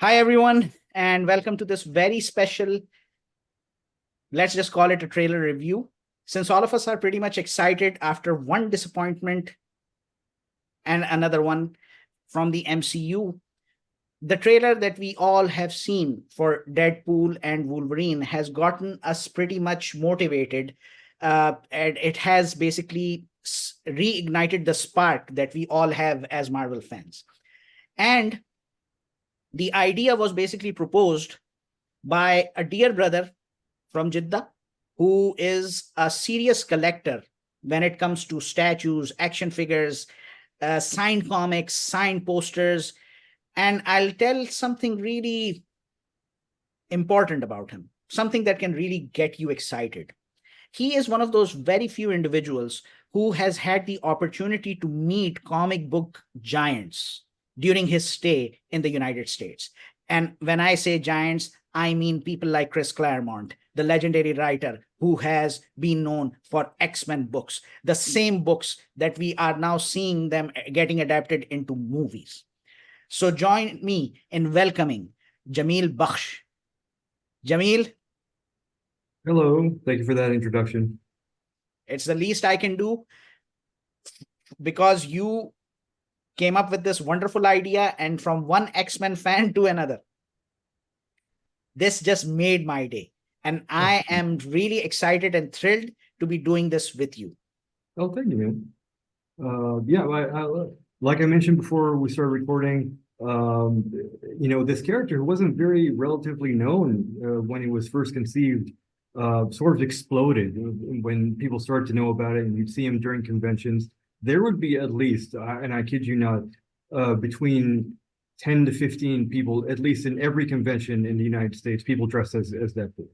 Hi, everyone, and welcome to this very special, let's just call it a trailer review. Since all of us are pretty much excited after one disappointment and another one from the MCU, the trailer that we all have seen for Deadpool and Wolverine has gotten us pretty much motivated. And it has basically reignited the spark that we all have as Marvel fans. And the idea was basically proposed by a dear brother from Jeddah who is a serious collector when it comes to statues, action figures, signed comics, signed posters. And I'll tell something really important about him, something that can really get you excited. He is one of those very few individuals who has had the opportunity to meet comic book giants during his stay in the United States. And when I say giants, I mean people like Chris Claremont, the legendary writer who has been known for X-Men books, the same books that we are now seeing them getting adapted into movies. So join me in welcoming Jameel Bakhsh. Jameel, Hello, thank you for that introduction. it's the least I can do because you came up with this wonderful idea, and from one X-Men fan to another, this just made my day. And Oh, I am really excited and thrilled to be doing this with you. oh, thank you, man. Yeah, like I mentioned before we started recording, this character who wasn't very relatively known when he was first conceived, sort of exploded when people started to know about it, and you'd see him during conventions. There would be at least, and I kid you not, between 10 to 15 people, at least in every convention in the United States, people dressed as Deadpool.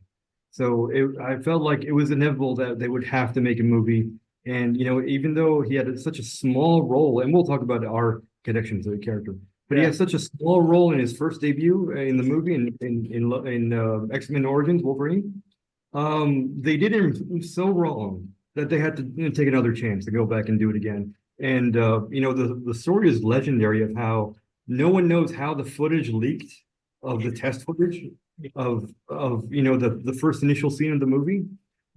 So I felt like it was inevitable that they would have to make a movie. And even though he had such a small role, and we'll talk about our connection to the character, but he Right. had such a small role in his first debut in the movie in X-Men Origins Wolverine. They did him so wrong that they had to take another chance to go back and do it again. And the story is legendary of how no one knows how the footage leaked of the test footage of the first initial scene of the movie.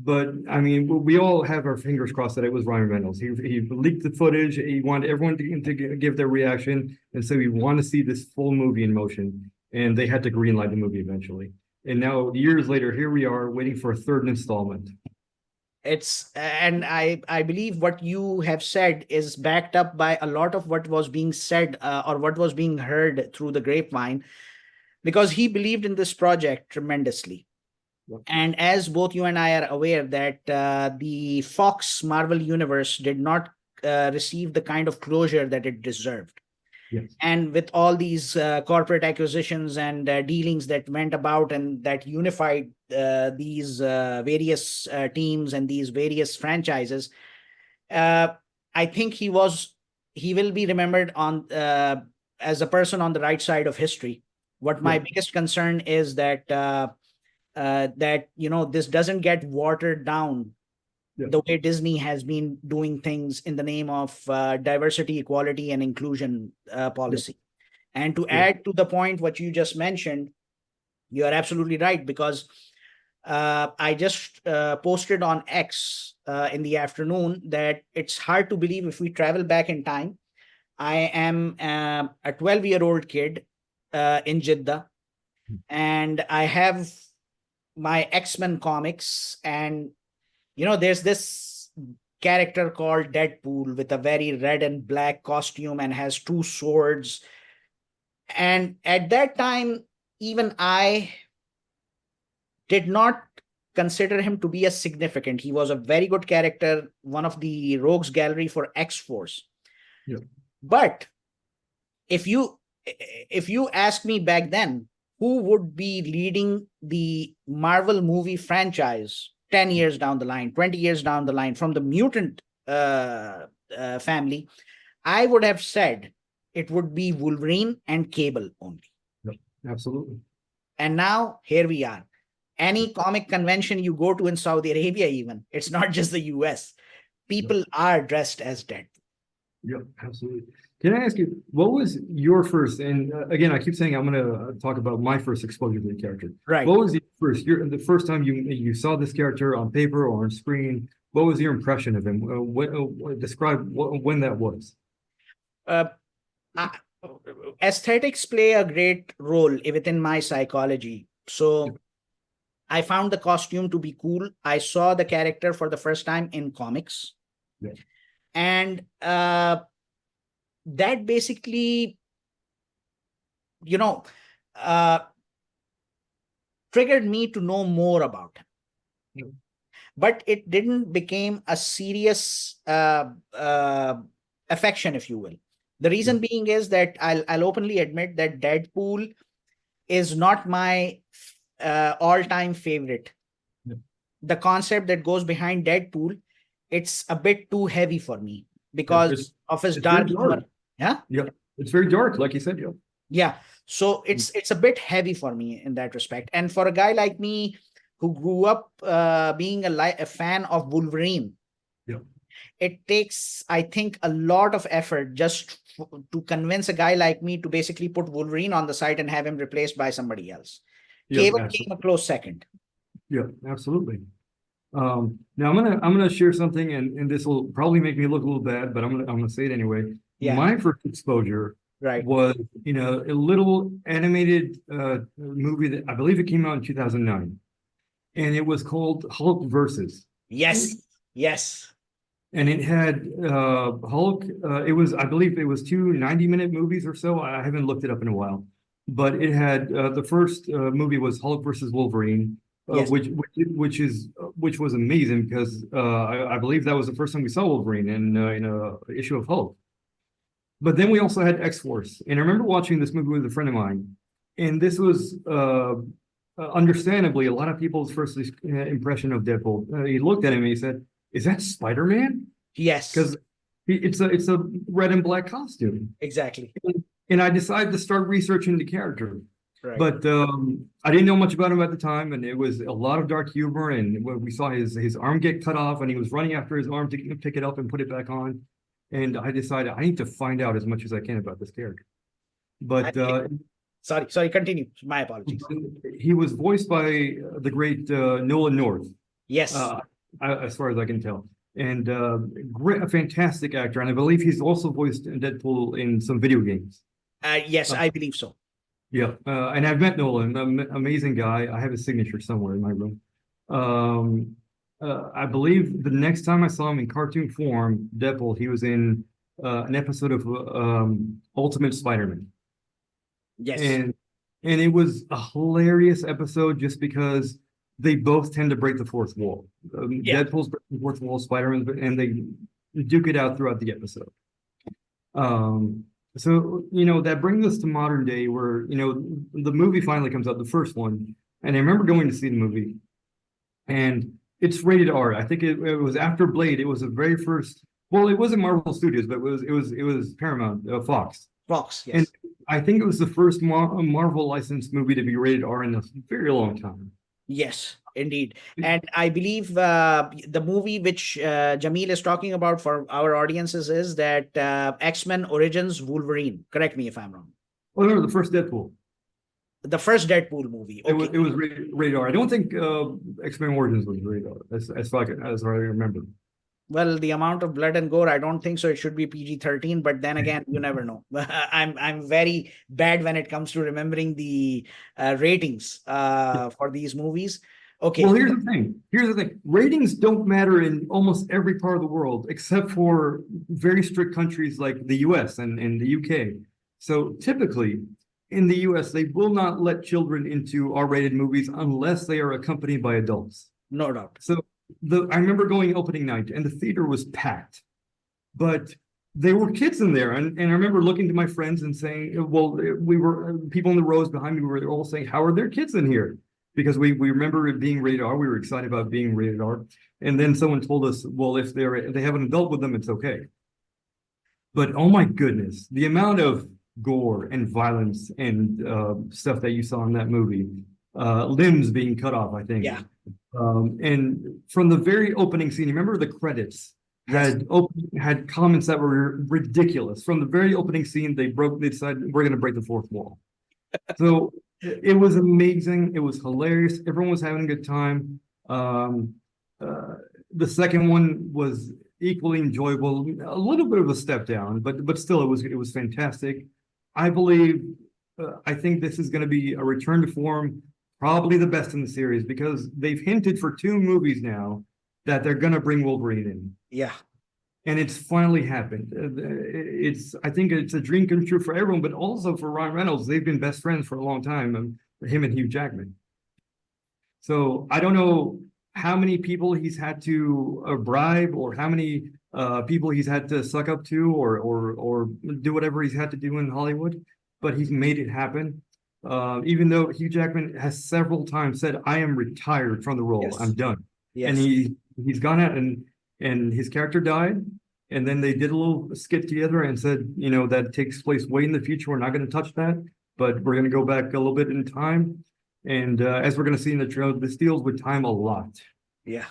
But I mean, we all have our fingers crossed that it was Ryan Reynolds. He leaked the footage. He wanted everyone to give their reaction, and so we want to see this full movie in motion. And they had to greenlight the movie eventually. And now, years later, here we are waiting for a third installment. It's and I believe what you have said is backed up by a lot of what was being said or what was being heard through the grapevine, because he believed in this project tremendously. And as both you and I are aware that the Fox Marvel universe did not receive the kind of closure that it deserved. Yes. And with all these corporate acquisitions and dealings that went about and that unified these various teams and these various franchises, uh, I think he will be remembered on as a person on the right side of history. What my Yep. biggest concern is that this doesn't get watered down Yep. the way Disney has been doing things in the name of diversity, equality, and inclusion Yep. policy. And to Yep. add to the point what you just mentioned, you are absolutely right, because I just posted on X in the afternoon that it's hard to believe if we travel back in time. I am a 12-year-old kid in Jeddah, and I have my X-Men comics, and there's this character called Deadpool with a very red and black costume and has two swords. And at that time, even I did not consider him to be a significant. He was a very good character, one of the rogues gallery for X-Force. Yep. But if you ask me back then, who would be leading the Marvel movie franchise 10 years down the line, 20 years down the line from the mutant family, I would have said it would be Wolverine and Cable only. Yep. Absolutely. And now here we are. Any comic convention you go to in Saudi Arabia, even, it's not just the US, Yep. people are dressed as Deadpool. Yep. Absolutely. Can I ask you, what was your first, and again, I keep saying I'm going to talk about my first exposure to the character. Right. What was the first time you saw this character on paper or on screen? What was your impression of him? Describe when that was. Uh, I, Aesthetics play a great role within my psychology. So I found the costume to be cool. I saw the character for the first time in comics. Yeah. And that basically, uh, triggered me to know more about him. Yeah. But it didn't become a serious affection, if you will. The reason being is that I'll openly admit that Deadpool is not my all-time favorite. Yeah. The concept that goes behind Deadpool, it's a bit too heavy for me because of his dark humor. Yeah. Yeah. It's very dark, like you said. Yeah. Yeah. So it's a bit heavy for me in that respect. And for a guy like me who grew up being a fan of Wolverine, Yeah. it takes, I think, a lot of effort just to convince a guy like me to basically put Wolverine on the site and have him replaced by somebody else. Yeah, Cable came a close second. Yeah, absolutely. Now I'm gonna share something, and this will probably make me look a little bad, but I'm gonna say it anyway. Yeah. My first exposure Right. was a little animated movie that I believe it came out in 2009, and it was called Hulk Versus. Yes. Yes. And it had Hulk. I believe it was two 90-minute movies or so. I haven't looked it up in a while, but it had the first movie was Hulk versus Wolverine. Yes. Which was amazing because I believe that was the first time we saw Wolverine in a issue of Hulk. But then we also had X-Force, and I remember watching this movie with a friend of mine, and this was understandably a lot of people's first impression of Deadpool. He looked at him and he said, "Is that Spider-Man?" Yes. Because it's a red and black costume. Exactly. And I decided to start researching the character. Right. But I didn't know much about him at the time, and it was a lot of dark humor. And when we saw his arm get cut off, and he was running after his arm to pick it up and put it back on. And I decided I need to find out as much as I can about this character. But sorry, continue. My apologies. He was voiced by the great Nolan North. Yes. As far as I can tell. And a fantastic actor. And I believe he's also voiced Deadpool in some video games. Yes, I believe so. Yeah, and I've met Nolan, amazing guy. I have his signature somewhere in my room. I believe the next time I saw him in cartoon form, Deadpool, he was in an episode of Ultimate Spider-Man. Yes. And it was a hilarious episode just because they both tend to break the fourth wall. Deadpool's breaking the fourth wall, Spider-Man, and they duke it out throughout the episode. So, that brings us to modern day where, the movie finally comes out, the first one. And I remember going to see the movie, and it's rated R. I think it was after Blade. It was the very first, well, it wasn't Marvel Studios, but it was Paramount, Fox. Fox, yes. And I think it was the first Marvel licensed movie to be rated R in a very long time. Yes, indeed. And I believe the movie which Jamil is talking about for our audiences is that X-Men Origins Wolverine. Correct me if I'm wrong. Oh, no, the first Deadpool. The first Deadpool movie. Okay. It was rated R. I don't think X-Men Origins was rated R, as far as I remember. Well, the amount of blood and gore, I don't think so. It should be PG-13, but then again, you never know. I'm very bad when it comes to remembering the ratings for these movies. Okay. Well, here's the thing. Ratings don't matter in almost every part of the world, except for very strict countries like the US and the UK. So typically, in the US, they will not let children into R-rated movies unless they are accompanied by adults. No doubt. So I remember going opening night and the theater was packed, but there were kids in there. And I remember looking to my friends and saying, well, people in the rows behind me were all saying, how are there kids in here? Because we remember it being rated R. We were excited about being rated R. And then someone told us, well, if they have an adult with them, it's okay. But oh my goodness, the amount of gore and violence and stuff that you saw in that movie, limbs being cut off, I think. Yeah. And from the very opening scene, remember the credits had comments that were ridiculous. From the very opening scene, they decided we're going to break the fourth wall. So it was amazing. It was hilarious. Everyone was having a good time. The second one was equally enjoyable. A little bit of a step down, but still, it was fantastic. I believe. I think this is going to be a return to form, probably the best in the series, because they've hinted for 2 movies now that they're going to bring Wolverine in. Yeah. And it's finally happened. I think it's a dream come true for everyone, but also for Ryan Reynolds. They've been best friends for a long time, him and Hugh Jackman. So I don't know how many people he's had to bribe, or how many people he's had to suck up to, or do whatever he's had to do in Hollywood, but he's made it happen. Even though Hugh Jackman has several times said, "I am retired from the role. Yes. I'm done." Yes. And he's gone out and his character died. And then they did a little skit together and said, that takes place way in the future. We're not going to touch that, but we're going to go back a little bit in time. And as we're going to see in the trailer, this deals with time a lot. Yeah.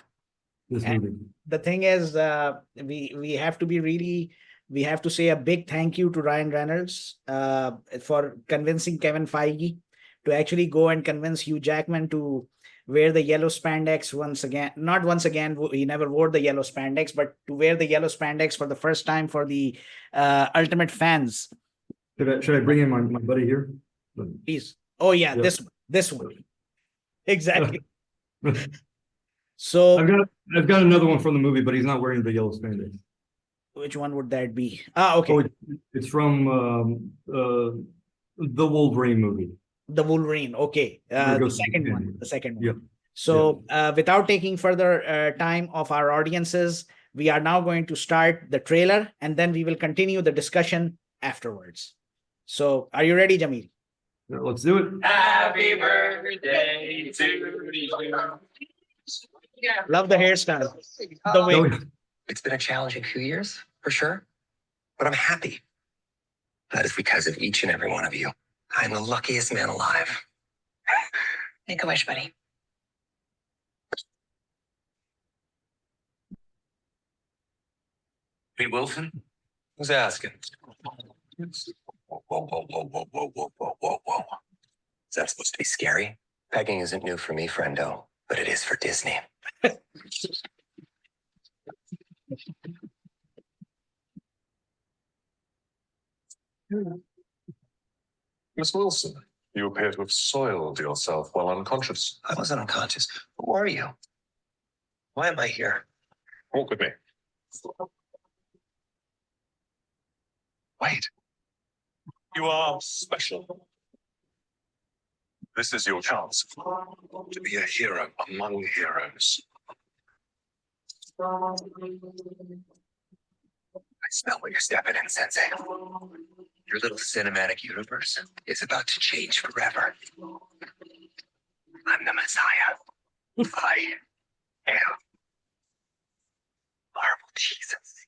This And movie. the thing is, we have to say a big thank you to Ryan Reynolds for convincing Kevin Feige to actually go and convince Hugh Jackman to wear the yellow spandex once again. Not once again, he never wore the yellow spandex, but to wear the yellow spandex for the first time for the Ultimate fans. Should I bring in my buddy here? Please. Oh yeah, Yep. this one. Exactly. So I've got another one from the movie, but he's not wearing the yellow spandex. Which one would that be? Okay. Oh, it's from the Wolverine movie. The Wolverine. Okay. The second one. The second one. Yep. So without taking further time of our audiences, we are now going to start the trailer, and then we will continue the discussion afterwards. So are you ready, Jamil? Let's do it. Happy birthday to you. Love the hairstyle. The wig. It's been a challenging few years, for sure. But I'm happy. That is because of each and every one of you. I'm the luckiest man alive. Make a wish, buddy. Pete Wilson? Who's asking? Whoa, whoa, whoa, whoa, whoa, whoa, whoa, whoa, whoa, whoa. Is that supposed to be scary? Pegging isn't new for me, friendo, but it is for Disney. Miss Wilson, you appear to have soiled yourself while unconscious. I wasn't unconscious. Who are you? Why am I here? Walk with me. Wait. You are special. This is your chance to be a hero among heroes. I smell what you're stepping in, Sensei. Your little cinematic universe is about to change forever. I'm the Messiah. I am Marvel Jesus.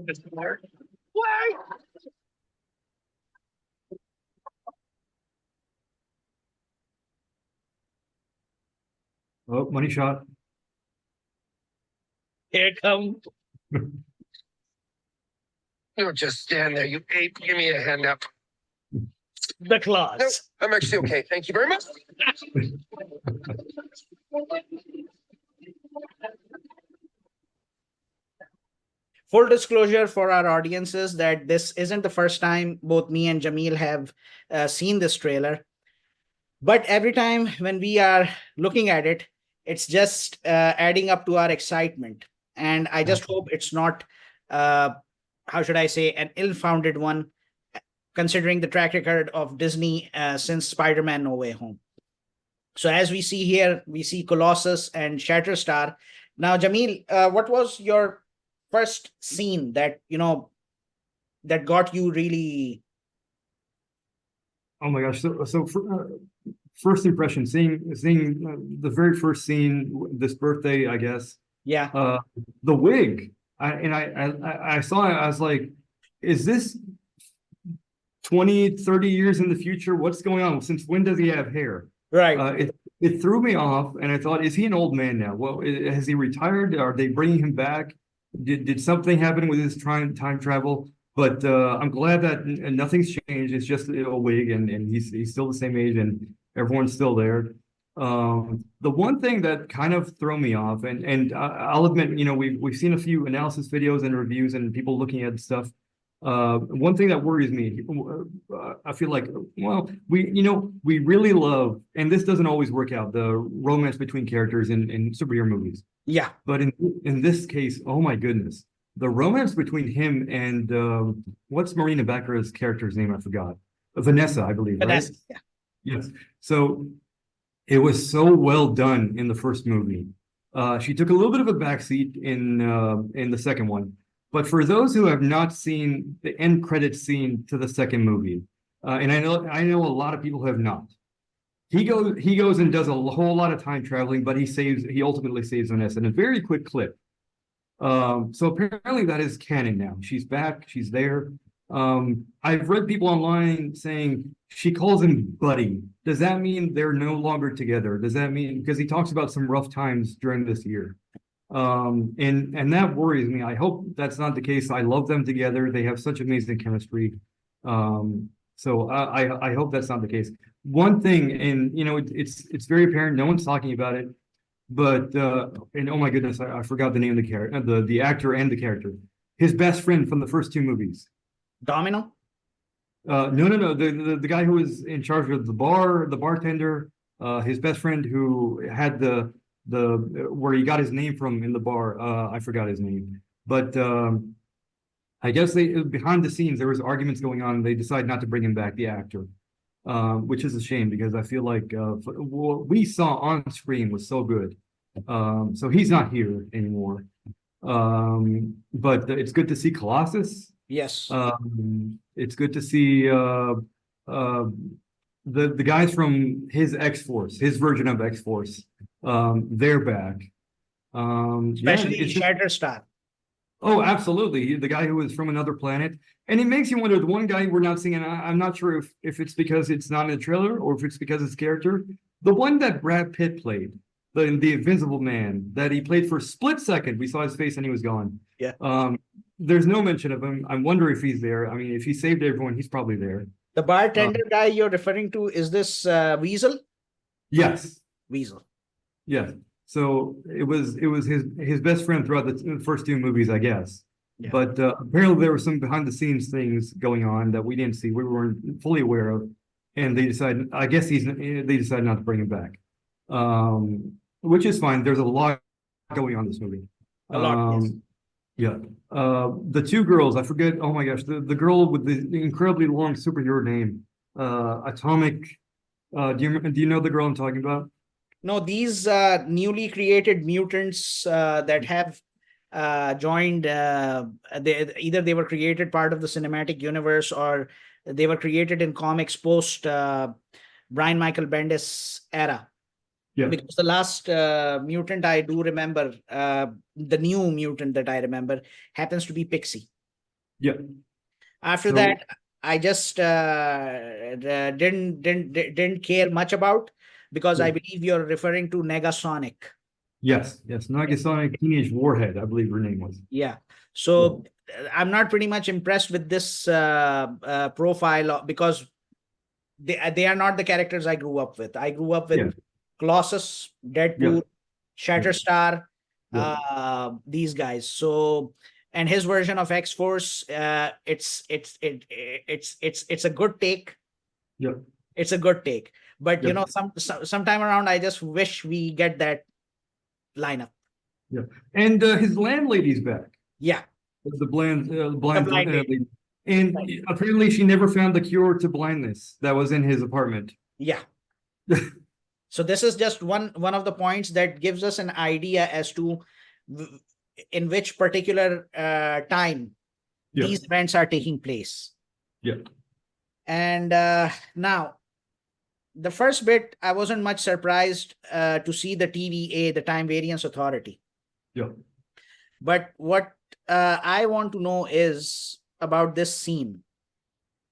Mr. Merc. Wait! Oh, money shot. Here it comes. You just stand there, you ape. Give me a hand up. The claws. No, I'm actually okay. Thank you very much. Full disclosure for our audiences that this isn't the first time both me and Jamil have seen this trailer. But every time when we are looking at it, it's just adding up to our excitement. And I just hope it's not, how should I say, an ill-founded one, considering the track record of Disney since Spider-Man No Way Home. So as we see here, we see Colossus and Shatterstar. Now, Jamil, what was your first scene that, that got you really... Oh my gosh. So first impression, seeing the very first scene, this birthday, I guess, Yeah. the wig, I saw it, I was like, is this 20, 30 years in the future? What's going on? Since when does he have hair? Right. It threw me off, and I thought, is he an old man now? Well, has he retired? Are they bringing him back? Did something happen with his time travel? But I'm glad that nothing's changed. It's just a wig, and he's still the same age, and everyone's still there. The one thing that kind of threw me off, and I'll admit, we've seen a few analysis videos and reviews and people looking at stuff. One thing that worries me, I feel like, well, we really love, and this doesn't always work out, the romance between characters in superhero movies. Yeah. But in this case, oh my goodness, the romance between him and what's Marina Baccarat's character's name? I forgot. Vanessa, I believe, right? Vanessa. Yeah. Yes. So it was so well done in the first movie. She took a little bit of a backseat in the second one. But for those who have not seen the end credit scene to the second movie, and I know a lot of people have not, he goes and does a whole lot of time traveling, but he ultimately saves Vanessa in a very quick clip. So apparently that is canon now. She's back, she's there. I've read people online saying she calls him buddy. Does that mean they're no longer together? Does that mean, because he talks about some rough times during this year? And that worries me. I hope that's not the case. I love them together. They have such amazing chemistry. So I hope that's not the case. One thing, and it's very apparent, no one's talking about it, but and oh my goodness, I forgot the name of the character, the actor and the character. His best friend from the first two movies. Domino? No. The guy who was in charge of the bartender, his best friend who had the where he got his name from in the bar. I forgot his name, but I guess behind the scenes there was arguments going on. And they decided not to bring him back, the actor, which is a shame because I feel like what we saw on screen was so good. So he's not here anymore. But it's good to see Colossus. Yes. It's good to see the guys from his X-Force, his version of X-Force. They're back. Especially Shatterstar. Oh, absolutely. The guy who was from another planet. And it makes you wonder, the one guy we're not seeing, and I'm not sure if it's because it's not in the trailer or if it's because it's character. The one that Brad Pitt played, the Invincible Man, that he played for a split second. We saw his face and he was gone. Yeah. There's no mention of him. I wonder if he's there. I mean, if he saved everyone, he's probably there. The bartender guy you're referring to, is this Weasel? Yes. Weasel. Yes. So it was his best friend throughout the first two movies, I guess. Yeah. But apparently there were some behind the scenes things going on that we didn't see, we weren't fully aware of, and they decided, I guess they decided not to bring him back, which is fine. There's a lot going on in this movie. A lot. Yes. Yeah. The two girls, I forget. Oh my gosh, the girl with the incredibly long superhero name, Atomic. Do you know the girl I'm talking about? No, these newly created mutants that have joined, either they were created part of the cinematic universe or they were created in comics post Brian Michael Bendis era. Yeah. Because the last mutant I do remember, the new mutant that I remember happens to be Pixie. Yeah. After that, I just didn't care much about, because I believe you're referring to Negasonic. Yes, Negasonic Teenage Warhead, I believe her name was. Yeah. So I'm not pretty much impressed with this profile, because they are not the characters I grew up with. I grew up with Colossus, Deadpool, Shatterstar, these guys. So, and his version of X-Force, it's a good take. Yeah. It's a good take. But sometime around, I just wish we get that lineup. Yeah, and his landlady's back. Yeah, the blind lady. And apparently, she never found the cure to blindness that was in his apartment. Yeah. So this is just one of the points that gives us an idea as to in which particular time these events are taking place. Yeah. And now, the first bit, I wasn't much surprised to see the TVA, the Time Variance Authority. Yeah. But what I want to know is about this scene,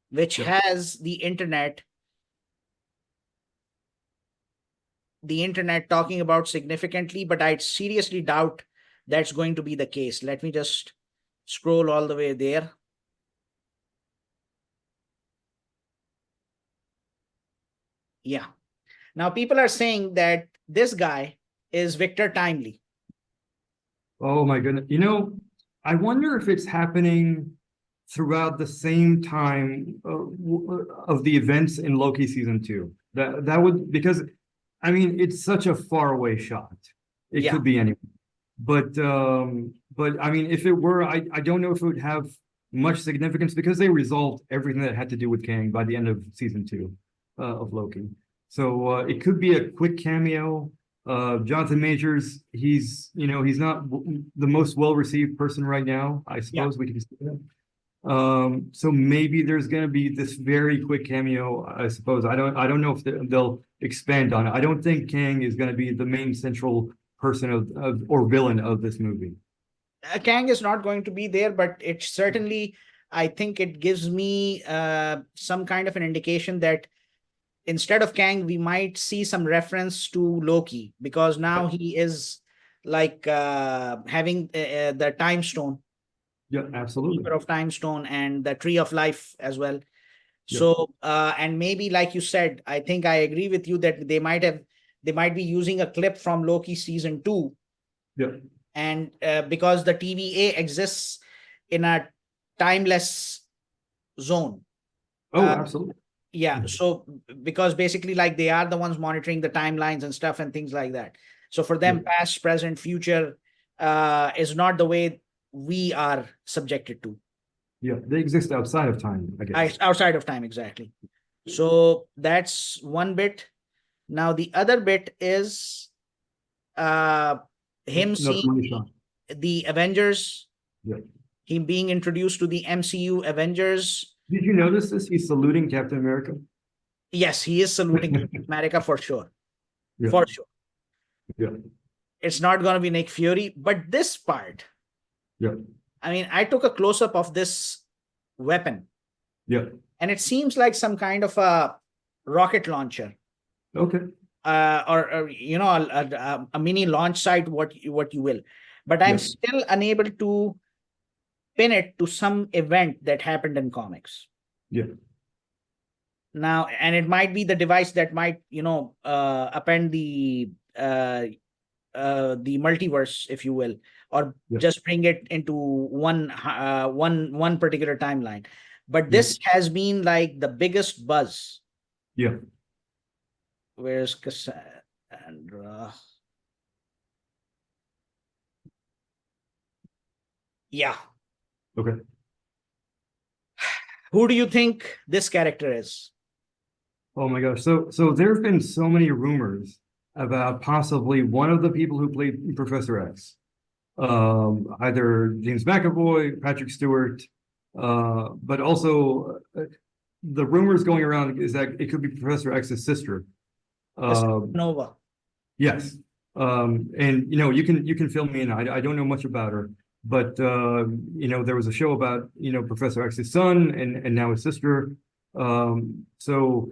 which Yeah. has the internet talking about significantly, but I seriously doubt that's going to be the case. Let me just scroll all the way there. Yeah. Now people are saying that this guy is Victor Timely. Oh my goodness. You know, I wonder if it's happening throughout the same time of the events in Loki season 2. That would, because I mean it's such a faraway shot. It Yeah. could be anyone. But I mean if it were, I don't know if it would have much significance because they resolved everything that had to do with Kang by the end of season 2 of Loki. So it could be a quick cameo. Jonathan Majors, he's not the most well-received person right now. I suppose we can say that. So maybe there's going to be this very quick cameo. I suppose I don't know if they'll expand on it. I don't think Kang is going to be the main central person of or villain of this movie. Kang is not going to be there, but it certainly, I think it gives me some kind of an indication that instead of Kang, we might see some reference to Loki, because now he is like having the time stone. Yeah, absolutely. Keeper of Time Stone and the Tree of Life as well. Yeah. So and maybe like you said, I think I agree with you that they might be using a clip from Loki season 2. Yeah. And because the TVA exists in a timeless zone. Oh, absolutely. Yeah. So because basically like they are the ones monitoring the timelines and stuff and things like that. So for them, past, present, future is not the way we are subjected to. Yeah, they exist outside of time, I guess. Outside of time, exactly. So that's one bit. Now the other bit is him seeing the Avengers. Yeah. Him being introduced to the MCU Avengers. Did you notice this? He's saluting Captain America. Yes, he is saluting Captain America for sure. Yeah. For sure. Yeah. It's not going to be Nick Fury, but this part. Yeah. I mean, I took a close-up of this weapon. Yeah. And it seems like some kind of a rocket launcher. Okay. Or you know, a mini launch site, what you will. But I'm still unable to pin it to some event that happened in comics. Yeah. Now, and it might be the device that might, append the multiverse, if you will, or just bring it into one particular timeline. But this has been like the biggest buzz. Yeah. Where's Cassandra? Yeah. Okay. Who do you think this character is? Oh my gosh. So there have been so many rumors about possibly one of the people who played Professor X. Either James McAvoy, Patrick Stewart, but also the rumors going around is that it could be Professor X's sister. Nova. Yes. And you can fill me in. I don't know much about her, but there was a show about Professor X's son and now his sister. So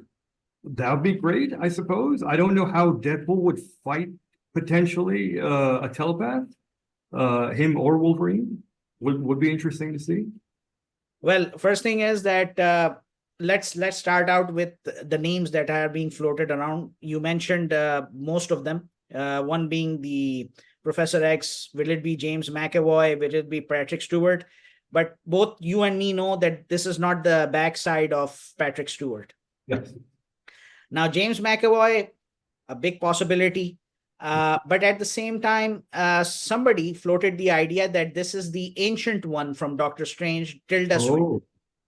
that would be great, I suppose. I don't know how Deadpool would fight potentially a telepath. Him or Wolverine would be interesting to see. Well, first thing is that let's start out with the names that are being floated around. You mentioned most of them. One being the Professor X. Will it be James McAvoy? Will it be Patrick Stewart? But both you and me know that this is not the backside of Patrick Stewart. Yes. Now, James McAvoy, a big possibility. But at the same time, somebody floated the idea that this is the Ancient One from Doctor Strange, Tilda Swinton.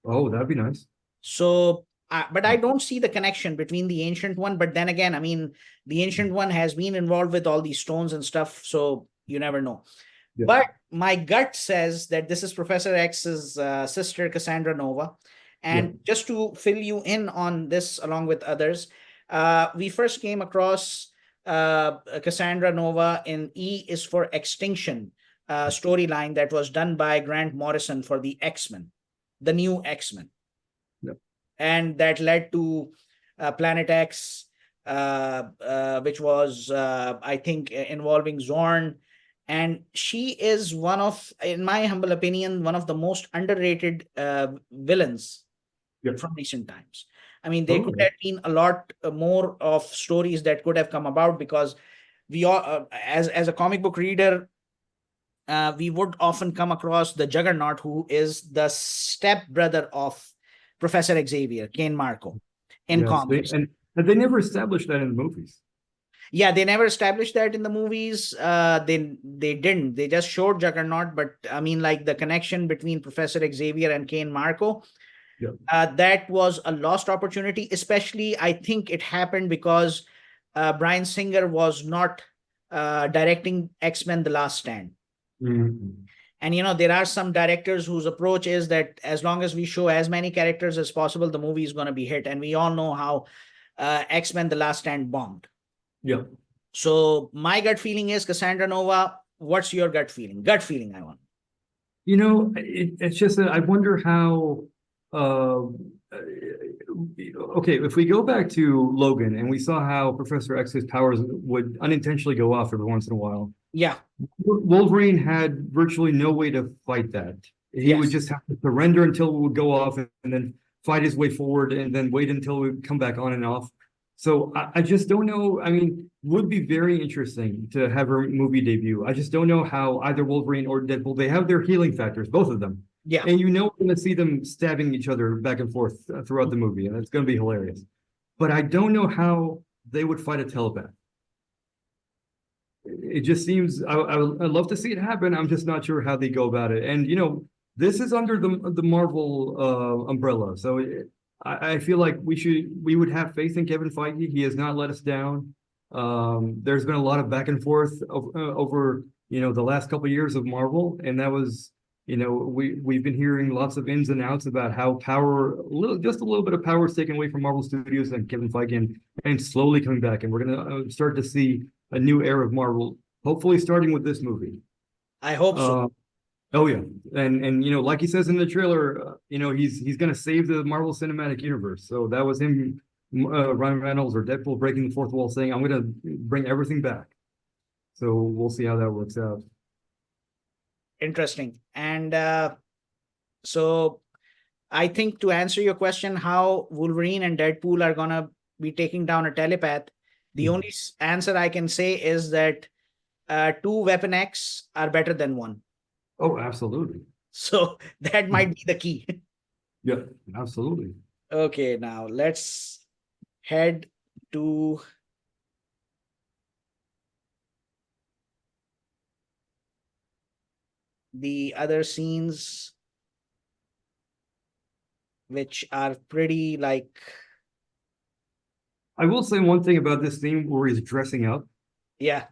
Oh, that'd be nice. So, but I don't see the connection between the Ancient One. But then again, I mean, the Ancient One has been involved with all these stones and stuff, so you never know. Yeah. But my gut says that this is Professor X's sister, Cassandra Nova. And just to fill you in on this, along with others, We first came across Cassandra Nova in E is for Extinction storyline that was done by Grant Morrison for the X-Men, the new X-Men. Yep. And that led to Planet X, which was, I think, involving Zorn. And she is one of, in my humble opinion, one of the most underrated villains from recent times. I mean, there could have been a lot more of stories that could have come about, because we all, as a comic book reader, we would often come across the Juggernaut, who is the stepbrother of Professor Xavier, Kane Marco, in comics. And they never established that in the movies. Yeah, they never established that in the movies. They didn't. They just showed Juggernaut, but I mean, like, the connection between Professor Xavier and Kane Marco, that was a lost opportunity. Especially, I think it happened because Bryan Singer was not directing X-Men: The Last Stand. And, you know, there are some directors whose approach is that as long as we show as many characters as possible, the movie is going to be hit. And we all know how X-Men: The Last Stand bombed. Yeah. So my gut feeling is Cassandra Nova. What's your gut feeling? Gut feeling, I want. You know, it's just that I wonder how, okay, if we go back to Logan and we saw how Professor X's powers would unintentionally go off every once in a while. Yeah. Wolverine had virtually no way to fight that. He would just have to surrender until it would go off and then fight his way forward and then wait until it would come back on and off. So I just don't know. I mean, would be very interesting to have her movie debut. I just don't know how either Wolverine or Deadpool, they have their healing factors, both of them. Yeah. And you know, we're going to see them stabbing each other back and forth throughout the movie, and it's going to be hilarious. But I don't know how they would fight a telepath. It just seems, I'd love to see it happen. I'm just not sure how they go about it. And, you know, this is under the Marvel umbrella. So I feel like we would have faith in Kevin Feige. He has not let us down. There's been a lot of back and forth over, you know, the last couple of years of Marvel. And that was, you know, we've been hearing lots of ins and outs about how just a little bit of power is taken away from Marvel Studios and Kevin Feige and slowly coming back. And we're going to start to see a new era of Marvel, hopefully starting with this movie. I hope so. Oh yeah, and you know, like he says in the trailer, you know, he's gonna save the Marvel Cinematic Universe. So that was him, Ryan Reynolds or Deadpool breaking the fourth wall, saying, "I'm gonna bring everything back." So we'll see how that works out. Interesting. And so I think, to answer your question, how Wolverine and Deadpool are gonna be taking down a telepath, the only answer I can say is that two Weapon X are better than one. Oh, absolutely. So that might be the key. Yeah, absolutely. Okay, now let's head to the other scenes, which are pretty, like... I will say one thing about this scene where he's dressing up. Yeah.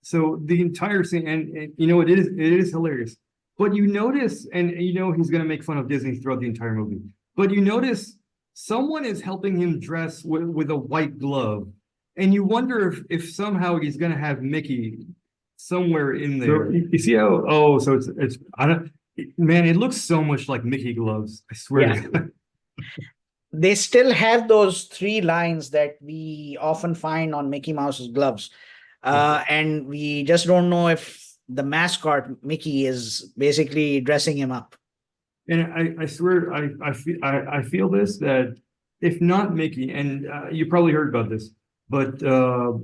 So the entire scene, and you know, it is hilarious. But you notice, and you know, he's going to make fun of Disney throughout the entire movie. But you notice someone is helping him dress with a white glove, and you wonder if somehow he's going to have Mickey somewhere in there. So you see how? Oh, so it's I don't. Man, it looks so much like Mickey gloves. I swear. Yeah. To God. They still have those three lines that we often find on Mickey Mouse's gloves. And we just don't know if the mascot Mickey is basically dressing him up. And I swear, I feel this, that if not Mickey, and you probably heard about this, but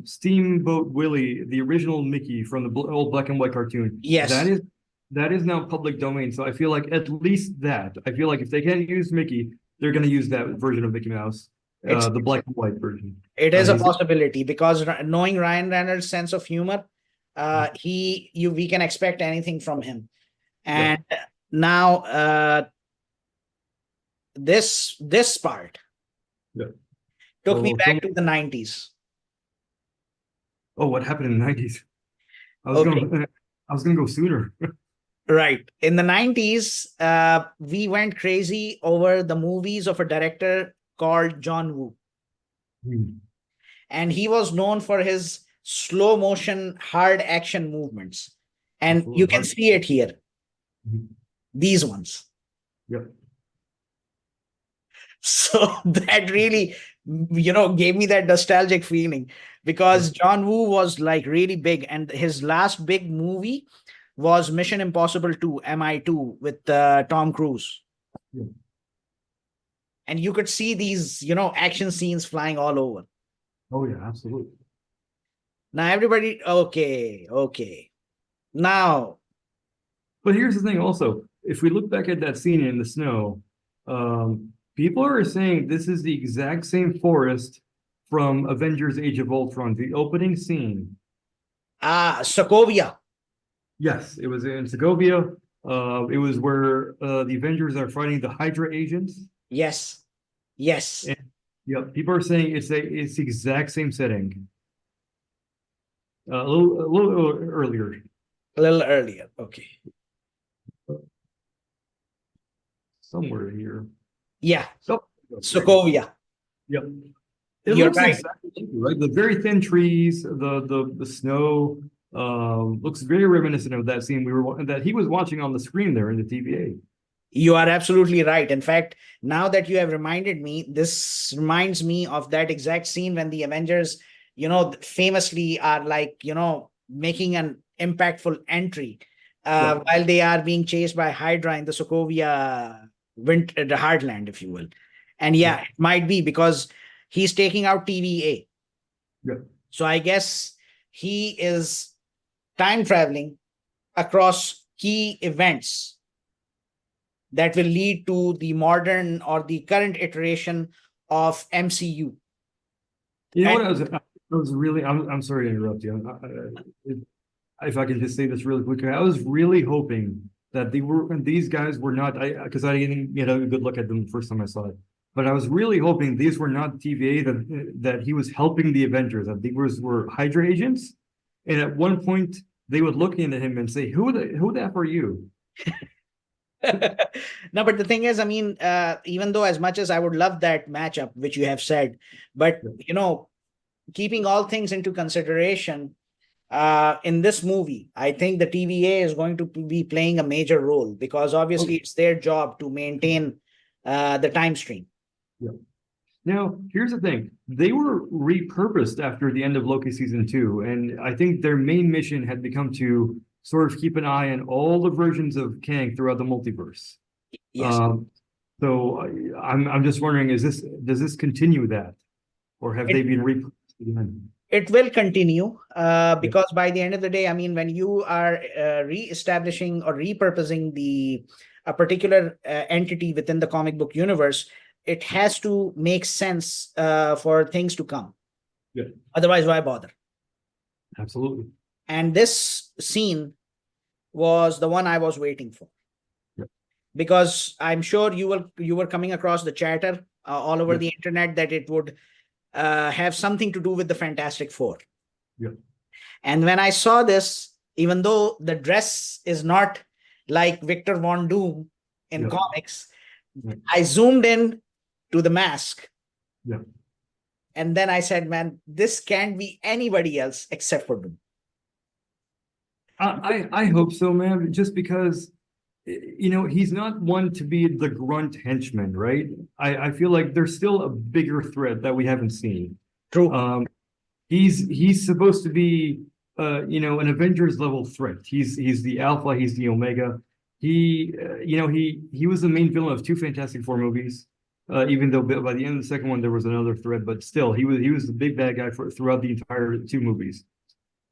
Steamboat Willie, the original Mickey from the old black and white cartoon, yes, that is now public domain. So I feel like at least that. I feel like if they can't use Mickey, they're going to use that version of Mickey Mouse. The black and white version. It is a possibility, because knowing Ryan Reynolds' sense of humor, we can expect anything from him. And now this part took me back to the 90s. Oh, what happened in the 90s? I was gonna go sooner. Right. In the 90s, we went crazy over the movies of a director called John Woo. Hmm. And he was known for his slow motion, hard action movements. And you Absolutely. can see it here, Mhm. these ones. Yep. So that really, gave me that nostalgic feeling because John Woo was like really big, and his last big movie was Mission Impossible 2, MI2 with Tom Cruise. Yeah. And you could see these, action scenes flying all over. Oh yeah, absolutely. Now everybody, okay. Now, But here's the thing also, if we look back at that scene in the snow, people are saying this is the exact same forest from Avengers Age of Ultron, the opening scene. Sokovia. Yes, it was in Segovia. It was where the Avengers are fighting the Hydra agents. Yes. Yes. And yeah, people are saying it's the exact same setting. A little earlier. A little earlier. Okay. Somewhere here. Yeah. Oh, Sokovia. yep. It You're looks right. exactly like it, right? The very thin trees, the snow, looks very reminiscent of that scene that he was watching on the screen there in the TVA. You are absolutely right. In fact, now that you have reminded me, this reminds me of that exact scene when the Avengers, famously are like, making an impactful entry Yeah. while they are being chased by Hydra in the Sokovia the Heartland, if you will. And yeah, it might be because he's taking out TVA. Yeah. So I guess he is time traveling across key events that will lead to the modern or the current iteration of MCU. You know And what? I'm sorry to interrupt you. If I can just say this really quickly, I was really hoping that these guys were not, because I didn't get a good look at them the first time I saw it. But I was really hoping these were not TVA, that he was helping the Avengers, that these were Hydra agents. And at one point, they would look into him and say, who the F are you? no, but the thing is, I mean, even though as much as I would love that matchup, which you have said, but keeping all things into consideration, in this movie, I think the TVA is going to be playing a major role because obviously it's their job to maintain the time stream. Yeah. Now, here's the thing. They were repurposed after the end of Loki season 2, and I think their main mission had become to sort of keep an eye on all the versions of Kang throughout the multiverse. Yes. So I'm just wondering, does this continue that, or have they been repurposed again? It will continue because by the end of the day, I mean, when you are re-establishing or repurposing a particular entity within the comic book universe, it has to make sense for things to come. Yeah. Otherwise, why bother? Absolutely. And this scene was the one I was waiting for. Yeah. Because I'm sure you were coming across the chatter all over the internet that it would have something to do with the Fantastic Four. Yeah. And when I saw this, even though the dress is not like Victor Von Doom in comics, I zoomed in to the mask. Yeah. And then I said, man, this can't be anybody else except for Doom. I hope so, man, just because he's not one to be the grunt henchman, right? I feel like there's still a bigger threat that we haven't seen. True. He's supposed to be an Avengers level threat. He's the Alpha, he's the Omega. He was the main villain of 2 Fantastic Four movies. Even though by the end of the second one there was another threat, but still he was the big bad guy throughout the entire 2 movies.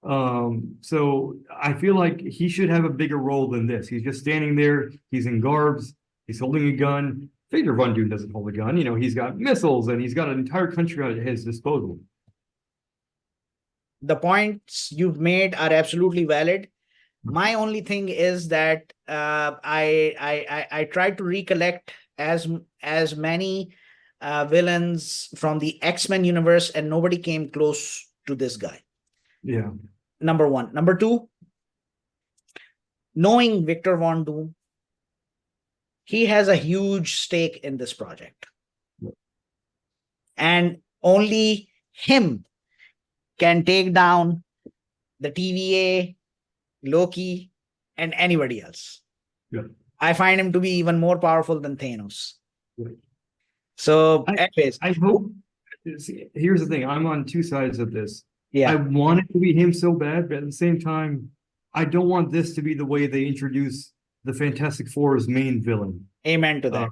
So I feel like he should have a bigger role than this. He's just standing there, he's in garbs, he's holding a gun. Victor Von Doom doesn't hold a gun, he's got missiles and he's got an entire country at his disposal. The points you've made are absolutely valid. My only thing is that I tried to recollect as many villains from the X-Men universe, and nobody came close to this guy. Yeah. Number one. Number two, knowing Victor Von Doom, he has a huge stake in this project. Yeah. And Only him can take down the TVA, Loki, and anybody else. Yeah. I find him to be even more powerful than Thanos. Right. So, anyways, I hope. See, here's the thing. I'm on two sides of this. I yeah, want it to be him so bad, but at the same time, I don't want this to be the way they introduce the Fantastic Four's main villain. amen to that.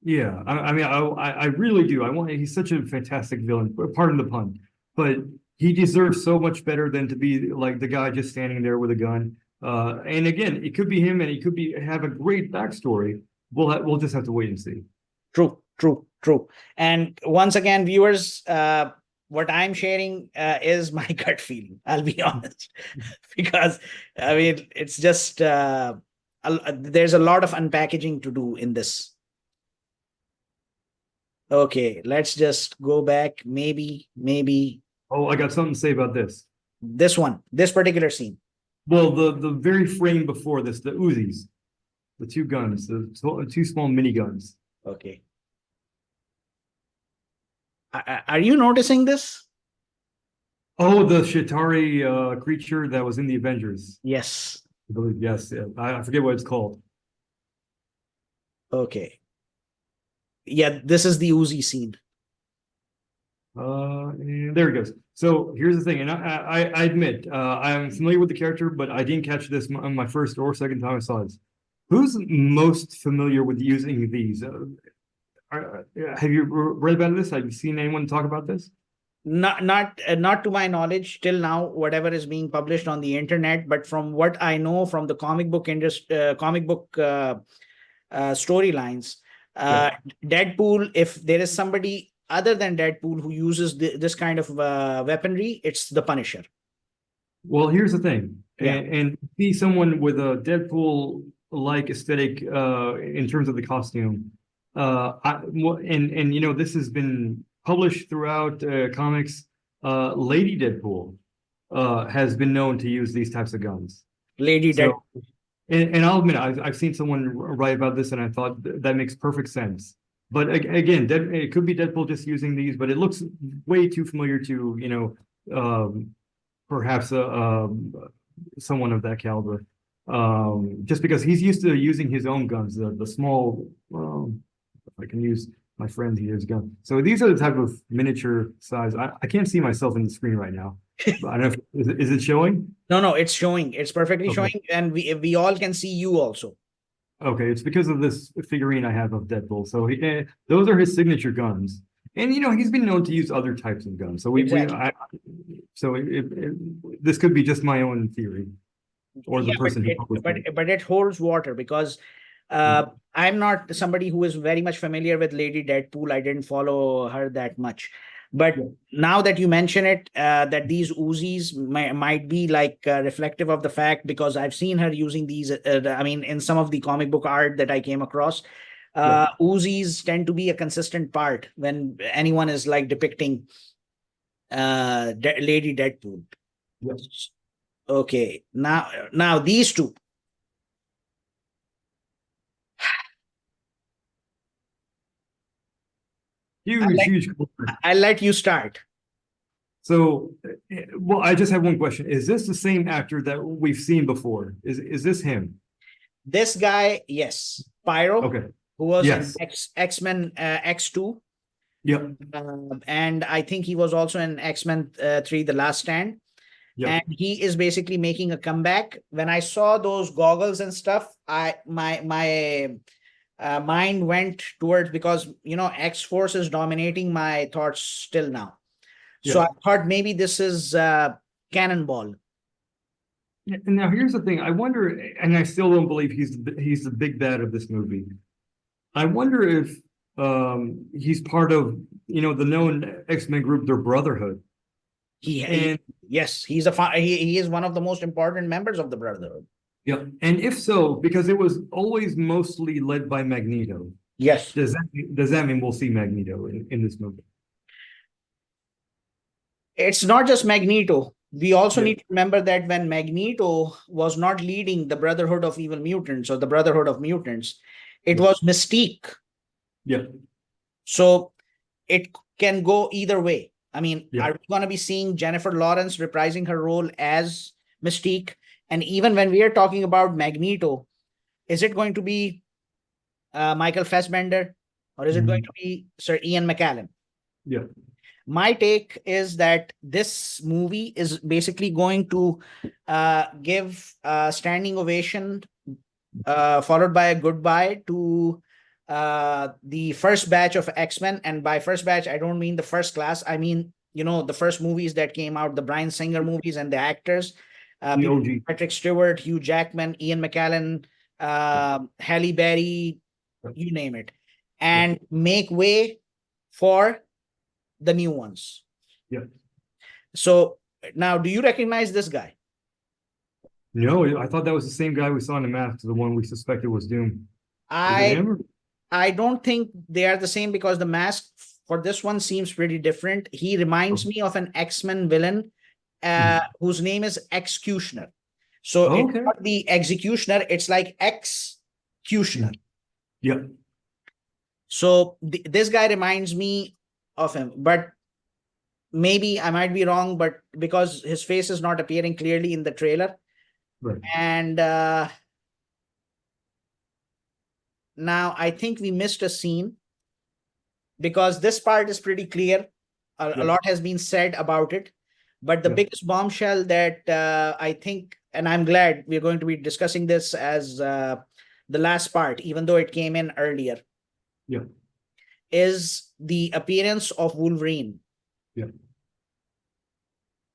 Yeah, I mean, I really do. He's such a fantastic villain. Pardon the pun, but he deserves so much better than to be like the guy just standing there with a gun. And again, it could be him, and he could have a great backstory. We'll just have to wait and see. True, true, true. And once again, viewers, what I'm sharing is my gut feeling. I'll be honest, because I mean, it's just there's a lot of unpackaging to do in this. Okay, let's just go back. Maybe Oh, I got something to say about this. this particular scene. Well, the very frame before this, the Uzis, the two guns, the two small miniguns. Okay. Are you noticing this? Oh, the Shatari creature that was in the Avengers. Yes. I believe, yes. Yeah. I forget what it's called. Okay. Yeah, this is the Uzi scene. And there it goes. So here's the thing, and I admit I'm familiar with the character, but I didn't catch this on my first or second time I saw this. Who's most familiar with using these? Have you read about this? Have you seen anyone talk about this? Not to my knowledge till now, whatever is being published on the internet, but from what I know from the comic book industry, comic book storylines, Deadpool, if there is somebody other than Deadpool who uses this kind of weaponry, it's the Punisher. Well, here's the thing, Yeah. and see someone with a Deadpool-like aesthetic in terms of the costume. And you know, this has been published throughout comics. Lady Deadpool has been known to use these types of guns. Lady Deadpool. And I'll admit, I've seen someone write about this, and I thought that makes perfect sense. But again, it could be Deadpool just using these, but it looks way too familiar to, you know, perhaps someone of that caliber. Just because he's used to using his own guns, the small, if I can use my friend here's gun. So these are the type of miniature size. I can't see myself in the screen right now. I don't know is it showing? No, it's showing. It's perfectly Okay. showing, and we all can see you also. Okay, it's because of this figurine I have of Deadpool. So those are his signature guns, and you know he's been known to use other types of guns. So this could be just my own theory, or the person who published it. But it holds water because I'm not somebody who is very much familiar with Lady Deadpool. I didn't follow her that much. But now that you mention it, that these Uzis might be like reflective of the fact, because I've seen her using these. I mean, in some of the comic book art that I came across, Uzis tend to be a consistent part when anyone is like depicting Lady Deadpool. Yes. Okay, now these two. Huge. I'll let you start. So, well, I just have one question. Is this the same actor that we've seen before? Is this him? This guy, yes, Pyro, Okay. who was Yes. in X-Men X2. Yep. And I think he was also in X-Men 3, The Last Stand. Yep. And he is basically making a comeback. When I saw those goggles and stuff, my mind went towards, because you know X-Force is dominating my thoughts still now. So I thought maybe this is Cannonball. And now here's the thing. I wonder, and I still don't believe he's the big bad of this movie. I wonder if he's part of, you know, the known X-Men group, their Brotherhood. Yes, he is one of the most important members of the Brotherhood. Yeah, and if so, because it was always mostly led by Magneto. Yes. Does that mean we'll see Magneto in this movie? It's not just Magneto. We also need to remember that when Magneto was not leading the Brotherhood of Evil Mutants or the Brotherhood of Mutants, it was Mystique. Yeah. So can go either way. I mean, Yeah. are we going to be seeing Jennifer Lawrence reprising her role as Mystique? And even when we are talking about Magneto, is it going to be Michael Fassbender, or is it going to be Sir Ian McKellen? Yeah. My take is that this movie is basically going to give a standing ovation, followed by a goodbye to the first batch of X-Men. And by first batch, I don't mean the first class. I mean, the first movies that came out, the Bryan Singer movies, and the actors, The OG. Patrick Stewart, Hugh Jackman, Ian McKellen, Halle Berry, you name it, and make way for the new ones. Yeah. So now, do you recognize this guy? No, I thought that was the same guy we saw in the mask, the one we suspected was Doom. Is it him? I don't think they are the same, because the mask for this one seems pretty different. He reminds me of an X-Men villain whose name is Executioner. So it's not the Executioner, it's like Executioner. Yeah. So this guy reminds me of him, but maybe I might be wrong, but because his face is not appearing clearly in the trailer. Right. And now I think we missed a scene, because this part is pretty clear. A lot has been said about it, but the biggest bombshell that I think, and I'm glad we're going to be discussing this as the last part, even though it came in earlier, is the appearance of Wolverine. Yeah.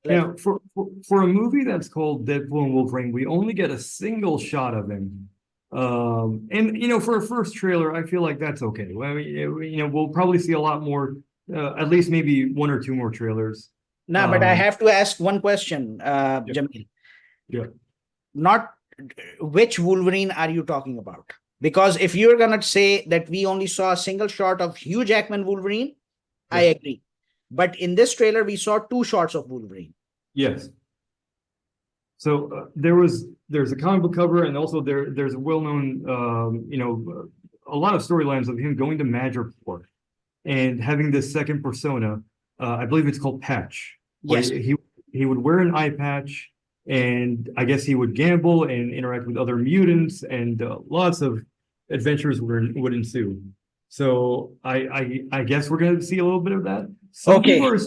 Now, for a movie that's called Deadpool and Wolverine, we only get a single shot of him. And for a first trailer, I feel like that's okay. I mean, we'll probably see a lot more, at least maybe one or two more trailers. No, but I have to ask one question, Jamil. Yeah. Not which Wolverine are you talking about? Because if you're gonna say that we only saw a single shot of Hugh Jackman Wolverine, I agree. But in this trailer, we saw 2 shots of Wolverine. Yes. So there's a comic book cover, and also there's a well-known, a lot of storylines of him going to Madripoor and having this second persona. I believe it's called Patch. Yes. He would wear an eye patch, and I guess he would gamble and interact with other mutants, and lots of adventures would ensue. So I guess we're going to see a little bit of that. Some people are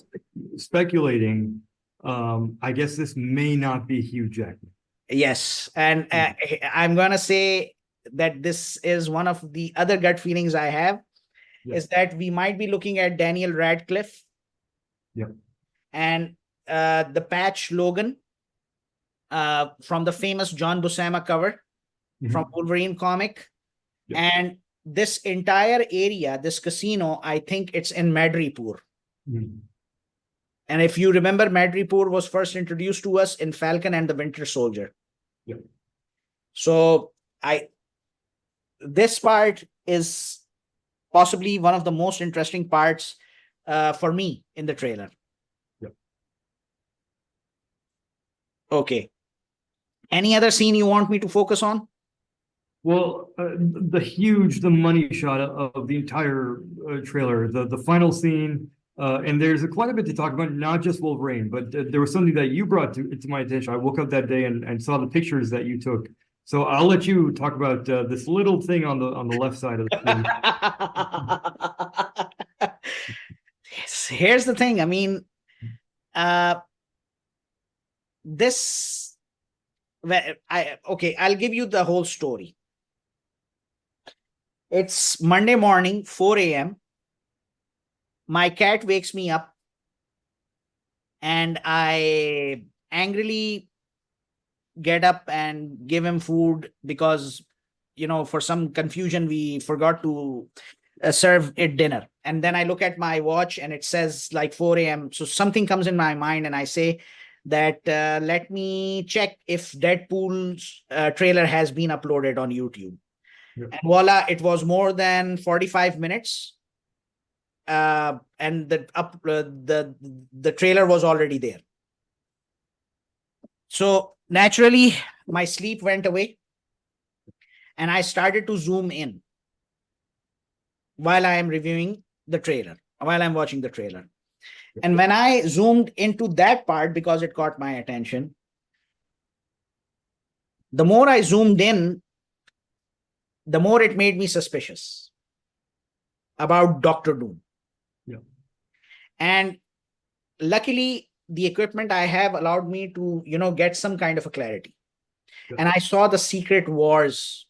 speculating. I guess this may not be Hugh Jackman. Yes, and I'm gonna say that this is one of the other gut feelings I have, is that we might be looking at Daniel Radcliffe. Yeah. And the Patch Logan from the famous John Buscema cover from Wolverine comic. And this entire area, this casino, I think it's in Madripoor. And if you remember, Madripoor was first introduced to us in Falcon and the Winter Soldier. Yeah. So this part is possibly one of the most interesting parts for me in the trailer. Yeah. Okay. Any other scene you want me to focus on? Well, the money shot of the entire trailer, the final scene, and there's quite a bit to talk about, not just Wolverine, but there was something that you brought to my attention. I woke up that day and saw the pictures that you took. So I'll let you talk about this little thing on the left side of the screen. Yes, here's the thing. I mean, this. I'll give you the whole story. It's Monday morning, 4 a.m. My cat wakes me up, and I angrily get up and give him food because, for some confusion, we forgot to serve it dinner. And then I look at my watch and it says like 4 a.m. So something comes in my mind and I say that let me check if Deadpool's trailer has been uploaded on YouTube. Yeah. And voila, it was more than 45 minutes. And the trailer was already there. So naturally, my sleep went away and I started to zoom in while I am reviewing the trailer. while I'm watching the trailer. And when I zoomed into that part, because it caught my attention, the more I zoomed in, the more it made me suspicious about Dr. Doom. Yeah. And luckily, the equipment I have allowed me to, get some kind of a clarity. Yeah. And I saw the Secret Wars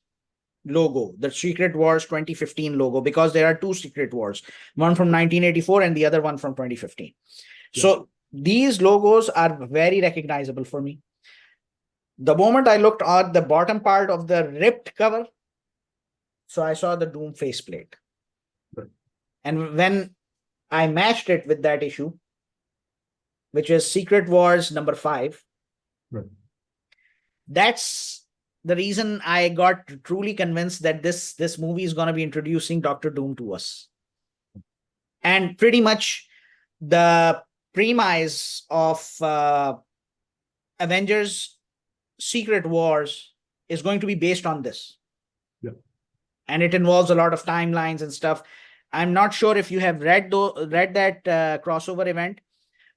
logo, the Secret Wars 2015 logo, because there are two Secret Wars, one from 1984 and the other one from 2015. Yeah. So these logos are very recognizable for me. The moment I looked at the bottom part of the ripped cover, so I saw the Doom faceplate. Right. And when I matched it with that issue, which is Secret Wars number 5, Right. That's the reason I got truly convinced that this movie is going to be introducing Dr. Doom to us. And pretty much the premise of Avengers Secret Wars is going to be based on this. Yeah. And it involves a lot of timelines and stuff. I'm not sure if you have read that crossover event,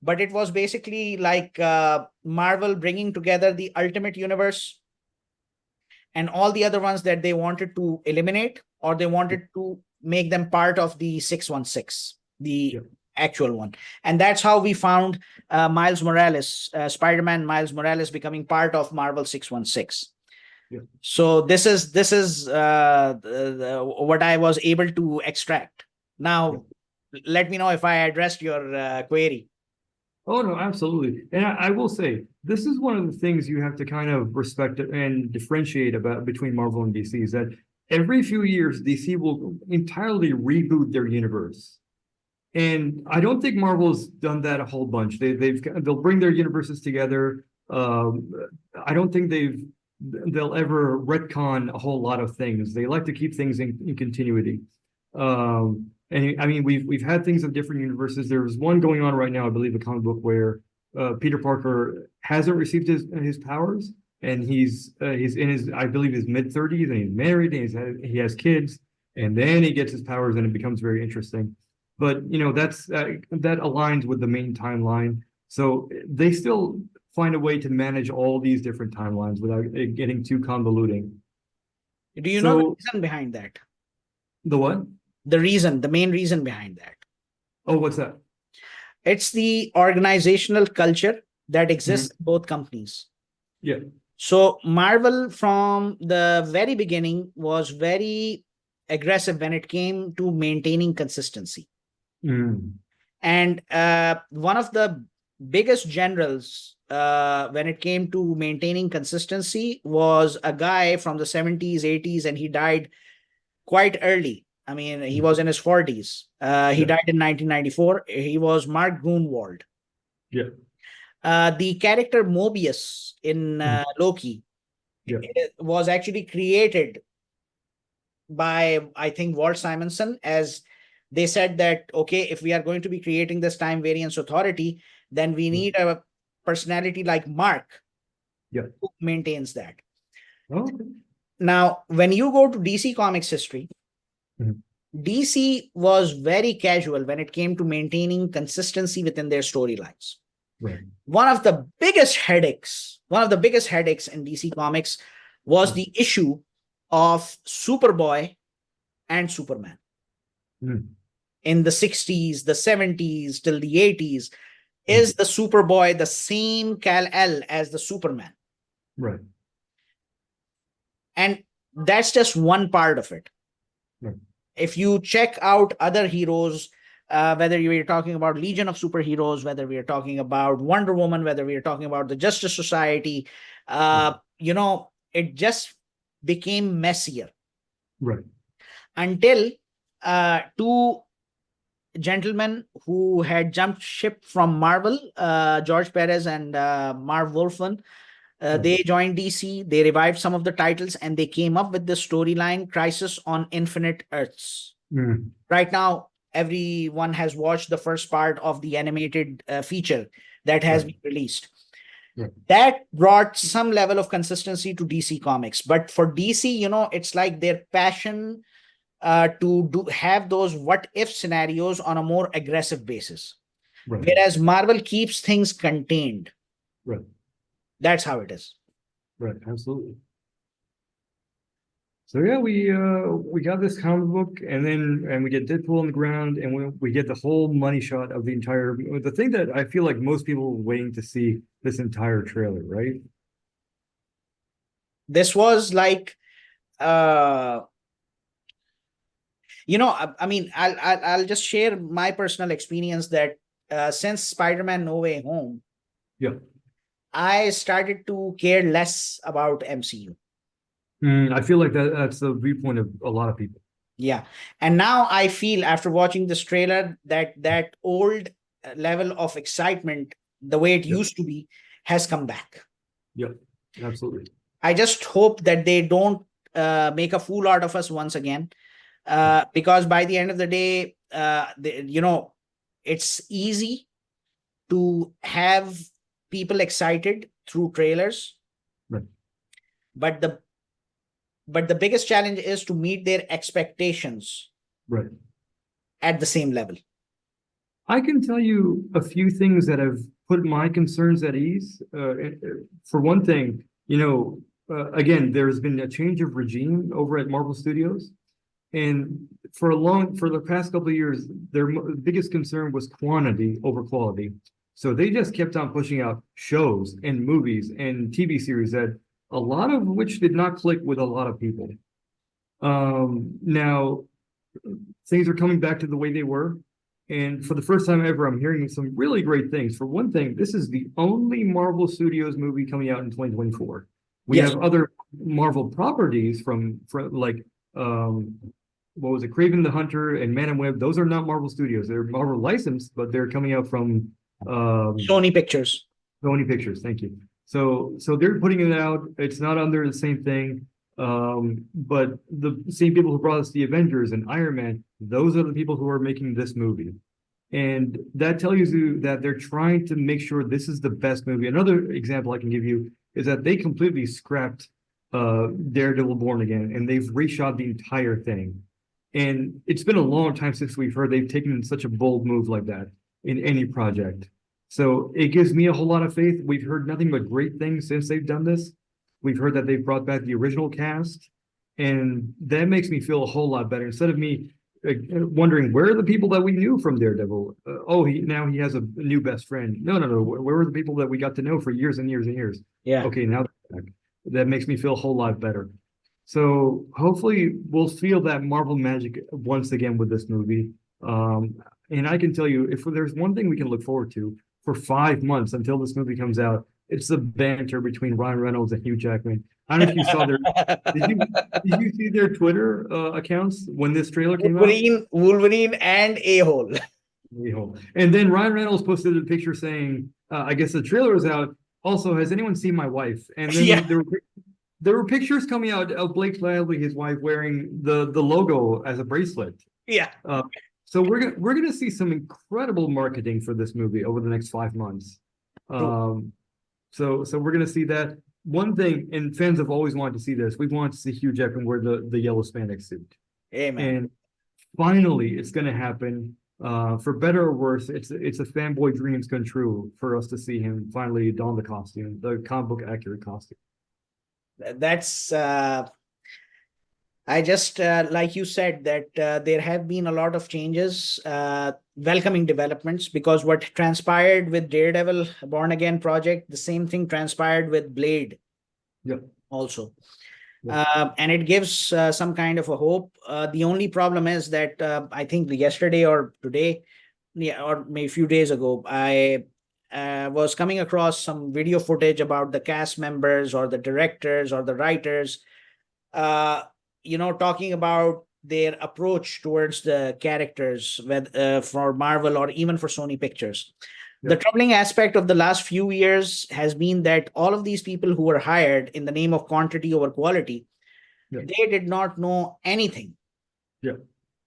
but it was basically like Marvel bringing together the Ultimate Universe and all the other ones that they wanted to eliminate, or they wanted to make them part of the 616, the actual one. And that's how we found Miles Morales, Spider-Man Miles Morales, becoming part of Marvel 616. Yeah. So this is what I was able to extract. Now, let me know if I addressed your query. Oh, no, absolutely. And I will say, this is one of the things you have to kind of respect and differentiate about between Marvel and DC, is that every few years, DC will entirely reboot their universe. And I don't think Marvel's done that a whole bunch. They'll bring their universes together. I don't think they'll ever retcon a whole lot of things. They like to keep things in continuity. And I mean, we've had things of different universes. There's one going on right now, I believe, a comic book where Peter Parker hasn't received his powers, and he's in his, I believe, his mid-30s, and he's married, and he has kids, and then he gets his powers, and it becomes very interesting. But that aligns with the main timeline. So they still find a way to manage all these different timelines without it getting too convoluting. Do you know the reason behind that? The what? The main reason behind that. Oh, what's that? It's the organizational culture that exists in both companies. Yeah. So Marvel from the very beginning was very aggressive when it came to maintaining consistency. And one of the biggest generals when it came to maintaining consistency was a guy from the 70s, 80s, and he died quite early. I mean, he was in his 40s. He died in 1994. He was Mark Grunwald. Yeah. The character Mobius in Loki was actually created by, I think, Walt Simonson, as they said that, okay, if we are going to be creating this time variance authority, then we need a personality like Mark who maintains that. Okay. Now, when you go to DC Comics history, DC was very casual when it came to maintaining consistency within their storylines. Right. One of the biggest headaches in DC Comics was the issue of Superboy and Superman. In the 60s, the 70s, till the 80s, is the Superboy the same Kal-El as the Superman? Right. And that's just one part of it. Right. If you check out other heroes, whether you're talking about Legion of Super-Heroes, whether we are talking about Wonder Woman, whether we are talking about the Justice Society, it just became messier. Right. Until two gentlemen who had jumped ship from Marvel, George Perez and Marv Wolfman, they joined DC, they revived some of the titles, and they came up with the storyline Crisis on Infinite Earths. Right now, everyone has watched the first part of the animated feature that has been released. That brought some level of consistency to DC Comics. But for DC, it's like their passion to have those what if scenarios on a more aggressive basis. Right. Whereas Marvel keeps things contained. Right. That's how it is. Right. Absolutely. So yeah, we got this comic book, and we get Deadpool on the ground, and we get the whole money shot of the entire. The thing that I feel like most people were waiting to see this entire trailer, right? This was like, I mean, I'll just share my personal experience that since Spider-Man No Way Home, Yeah. I started to care less about MCU. I feel like that's the viewpoint of a lot of people. Yeah. And now I feel after watching this trailer that old level of excitement, the way it used to be, has come back. Yep, absolutely. I just hope that they don't make a fool out of us once again, because by the end of the day, it's easy to have people excited through trailers, Right. but the biggest challenge is to meet their expectations Right. at the same level. I can tell you a few things that have put my concerns at ease. For one thing, again, there's been a change of regime over at Marvel Studios. And for the past couple of years, their biggest concern was quantity over quality. So they just kept on pushing out shows and movies and TV series that a lot of which did not click with a lot of people. Now things are coming back to the way they were. And for the first time ever, I'm hearing some really great things. For one thing, this is the only Marvel Studios movie coming out in 2024. We have other Marvel properties from like, what was it, Kraven the Hunter and Man and Web. Those are not Marvel Studios. They're Marvel licensed, but they're coming out from Sony Pictures. Sony Pictures, thank you. So they're putting it out. It's not under the same thing. But the same people who brought us the Avengers and Iron Man, those are the people who are making this movie. And that tells you that they're trying to make sure this is the best movie. Another example I can give you is that they completely scrapped Daredevil Born Again, and they've reshot the entire thing. And it's been a long time since we've heard they've taken such a bold move like that in any project. So it gives me a whole lot of faith. We've heard nothing but great things since they've done this. We've heard that they've brought back the original cast, and that makes me feel a whole lot better. Instead of me wondering where are the people that we knew from Daredevil? Now he has a new best friend. No. Where were the people that we got to know for years and years and years? Yeah. Okay, now they're back. That makes me feel a whole lot better. So hopefully we'll feel that Marvel magic once again with this movie. And I can tell you, if there's one thing we can look forward to for 5 months until this movie comes out, it's the banter between Ryan Reynolds and Hugh Jackman. I don't know if you saw their. Did you see their Twitter accounts when this trailer came out? Wolverine and A-hole. And then Ryan Reynolds posted a picture saying, "I guess the trailer is out. Also, has anyone seen my wife?" And then there were pictures coming out of Blake Lively, his wife, wearing the logo as a bracelet. Yeah. So we're gonna see some incredible marketing for this movie over the next 5 months. So we're gonna see that. One thing, and fans have always wanted to see this. We want to see Hugh Jackman wear the yellow spandex suit. Amen. And finally, it's gonna happen. For better or worse, it's a fanboy dreams come true for us to see him finally don the costume, the comic book accurate costume. That's I just like you said that there have been a lot of changes, welcoming developments, because what transpired with Daredevil Born Again project, the same thing transpired with Blade. Yep. Also. And it gives some kind of a hope. The only problem is that I think yesterday or today, or maybe a few days ago, I was coming across some video footage about the cast members or the directors or the writers, talking about their approach towards the characters for Marvel or even for Sony Pictures. The troubling aspect of the last few years has been that all of these people who were hired in the name of quantity over quality, they did not know anything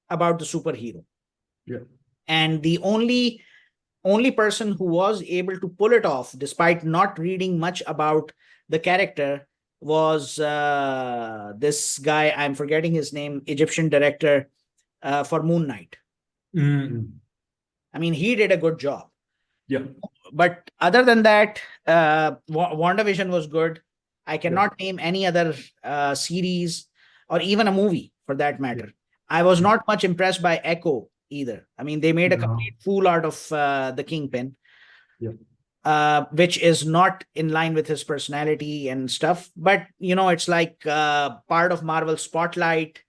about the superhero. And the only person who was able to pull it off, despite not reading much about the character, was this guy, I'm forgetting his name, Egyptian director for Moon Knight. Mm. I mean, he did a good job. Yeah. But other than that, WandaVision was good. I cannot name any other series or even a movie for that matter. I was not much impressed by Echo either. I mean, they made a No. complete fool out of the Kingpin, Yeah. which is not in line with his personality and stuff. But, you know, it's like part of Marvel Spotlight.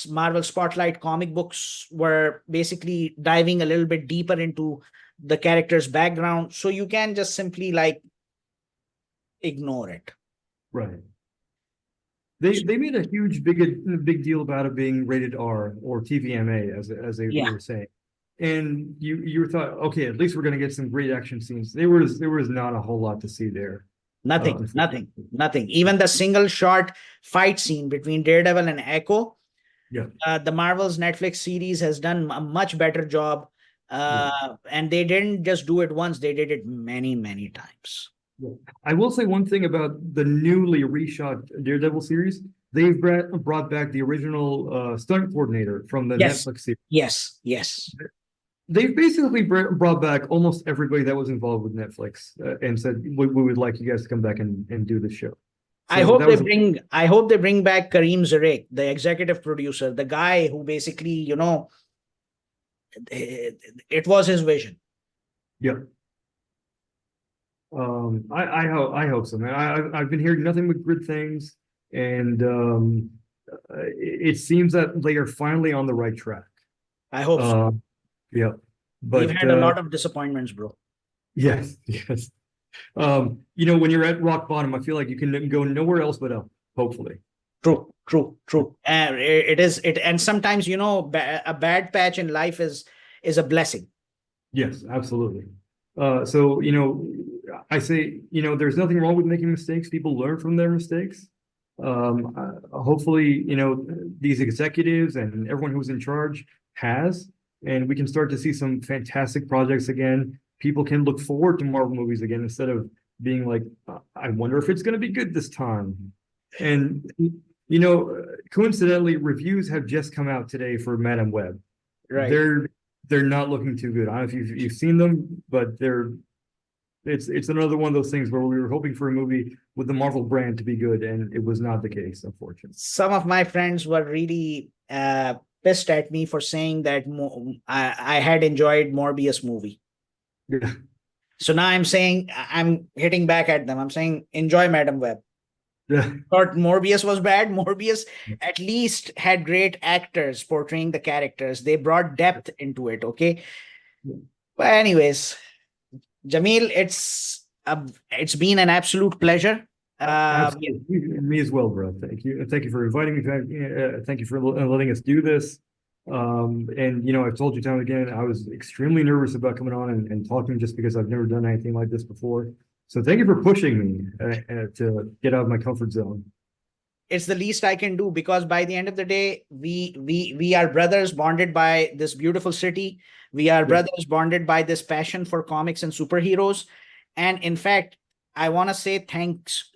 Marvel Spotlight comic books were basically diving a little bit deeper into the character's background. So you can just simply like ignore it. Right. They made a huge big deal about it being rated R or TVMA as they Yeah. were saying. And you thought, okay, at least we're gonna get some great action scenes. There was not a whole lot to see there. Nothing. Even the single shot fight scene between Daredevil and Echo, the Marvel's Netflix series has done a much better job. And they didn't just do it once, they did it many, many times. I will say one thing about the newly reshot Daredevil series. They've brought back the original stunt coordinator from the Netflix series. Yes. They've basically brought back almost everybody that was involved with Netflix and said, we would like you guys to come back and do the show. So I hope they bring back Kareem Zarek, the executive producer, the guy who basically, you know, it was his vision. Yeah. I hope so, man. I've been hearing nothing but good things, and it seems that they are finally on the right track. I hope so. Yeah, but we've had a lot of disappointments, bro. Yes. You know, when you're at rock bottom, I feel like you can go nowhere else but up. Hopefully. True. And sometimes, you know, a bad patch in life is a blessing. Yes, absolutely. So, you know, I say, you know, there's nothing wrong with making mistakes. People learn from their mistakes. Hopefully, you know, these executives and everyone who's in charge and we can start to see some fantastic projects again. People can look forward to Marvel movies again instead of being like, I wonder if it's going to be good this time. And, you know, coincidentally, reviews have just come out today for Madam Web. Right. They're not looking too good. I don't know if you've seen them, but it's another one of those things where we were hoping for a movie with the Marvel brand to be good, and it was not the case, unfortunately. Some of my friends were really pissed at me for saying that I had enjoyed Morbius movie. Yeah. So now I'm hitting back at them. I'm saying, enjoy Madam Web. Yeah. Thought Morbius was bad. Morbius at least had great actors portraying the characters. They brought depth into it. Okay. But anyways, Jamil, it's been an absolute pleasure. Me as well, bro. Thank you. Thank you for inviting me. Thank you for letting us do this. And you know, I've told you time and again, I was extremely nervous about coming on and talking just because I've never done anything like this before. So thank you for pushing me to get out of my comfort zone. It's the least I can do, because by the end of the day, we are brothers bonded by this beautiful city. We are brothers bonded by this passion for comics and superheroes. And in fact, I want to say thanks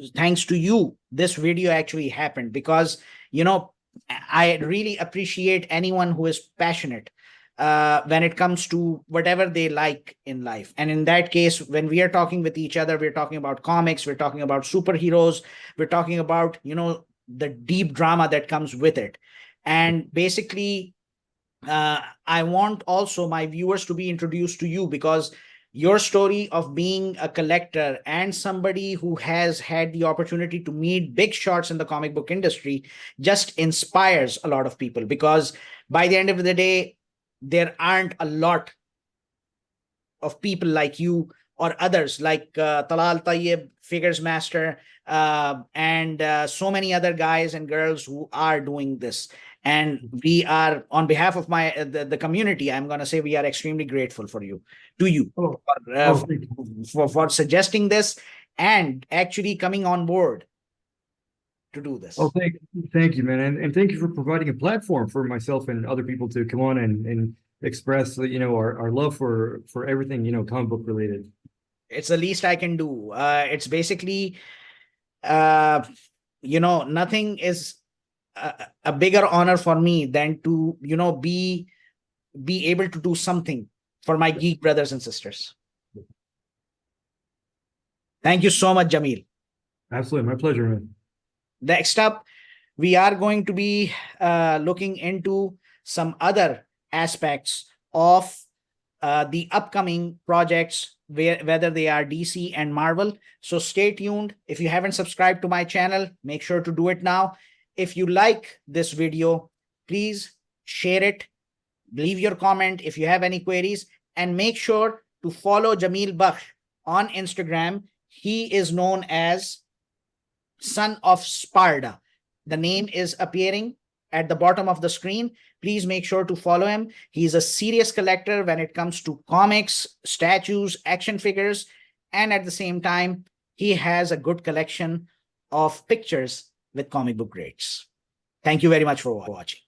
to you, this video actually happened, because, you know, I really appreciate anyone who is passionate when it comes to whatever they like in life. And in that case, when we are talking with each other, we're talking about comics, we're talking about superheroes, we're talking about, you know, the deep drama that comes with it. And basically, I want also my viewers to be introduced to you, because your story of being a collector and somebody who has had the opportunity to meet big shots in the comic book industry just inspires a lot of people, because by the end of the day, there aren't a lot of people like you or others like Talal Tayyib, Figures Master, and so many other guys and girls who are doing this. And we are, on behalf of the community, I'm going to say we are extremely grateful for you, for suggesting this and actually coming on board to do this. Oh, thank you, man. And thank you for providing a platform for myself and other people to come on and express, you know, our love for everything, you know, comic book related. It's the least I can do. It's basically, nothing is a bigger honor for me than to, be able to do something for my geek brothers and sisters. Thank you so much, Jamil. Absolutely. My pleasure, man. Next up, we are going to be looking into some other aspects of the upcoming projects, whether they are DC and Marvel. So stay tuned. If you haven't subscribed to my channel, make sure to do it now. If you like this video, please share it. Leave your comment if you have any queries, and make sure to follow Jamil Bakhsh on Instagram. He is known as Son of Sparda. The name is appearing at the bottom of the screen. Please make sure to follow him. He's a serious collector when it comes to comics, statues, action figures, and at the same time, he has a good collection of pictures with comic book greats. Thank you very much for watching.